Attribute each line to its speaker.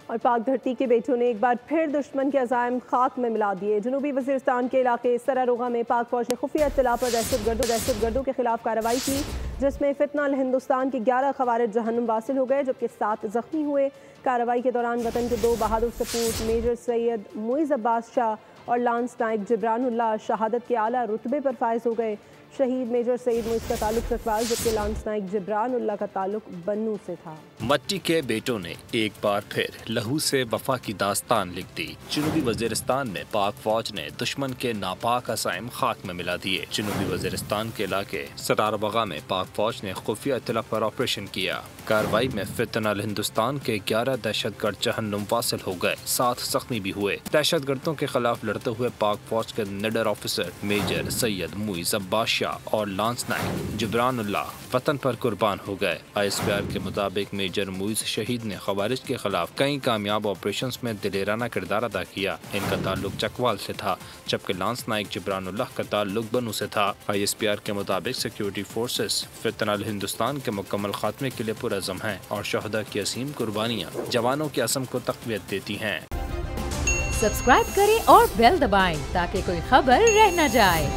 Speaker 1: اور پاک دھرتی کے بیٹوں نے ایک بار پھر دشمن کے عزائم خاک میں ملا دیے۔ جنوبی وزیرستان کے علاقے سراروغہ میں پاک فوج نے خفیہ اطلاع پر دہشت گردوں کے خلاف کارروائی کی، جس میں فتنہ الہندوستان کے 11 خوارج جہنم واصل ہو گئے جبکہ 7 زخمی ہوئے۔ کارروائی کے دوران وطن کے 2 بہادر سپوت میجر سید معیز عباس شاہ اور لانس نائک جبران اللہ شہادت کے اعلیٰ رتبے پر فائز ہو گئے۔ شہید میجر سید معیز کا تعلق چکوال جبکہ لانس نائک جبران اللہ کا تعلق بنوں سے تھا۔
Speaker 2: مٹی کے بیٹوں نے ایک بار پھر لہو سے وفا کی داستان لکھ دی۔ جنوبی وزیرستان میں پاک فوج نے دشمن کے ناپاک عزائم خاک میں ملا دیے۔ جنوبی وزیرستان کے علاقے سراروغہ میں پاک فوج نے خفیہ اطلاع پر آپریشن کیا۔ کارروائی میں فتنہ الہندوستان کے 11 دہشت گرد جہنم واصل ہو گئے، 7 زخمی بھی ہوئے۔ دہشت گردوں کے خلاف لڑتے ہوئے پاک فوج کے نڈر آفیسر میجر سید معیز عباس شاہ اور لانس نائک جبران اللہ وطن پر قربان ہو گئے۔ ISPR کے مطابق میجر معیز شہید نے خوارج کے خلاف کئی کامیاب آپریشنز میں دلیرانہ کردار ادا کیا۔ ان کا تعلق چکوال سے تھا جبکہ لانس نائک جبران اللہ کا تعلق بنوں سے تھا۔ ISPR کے مطابق سیکیورٹی فورسز فتنہ الہندوستان کے مکمل خاتمے کے لیے پرعزم ہیں اور شہداء کی عظیم قربانیاں جوانوں کے عزم کو تقویت دیتی ہیں۔
Speaker 3: سبسکرائب کریں اور بیل دبائیں تاکہ کوئی خبر رہ نہ جائے۔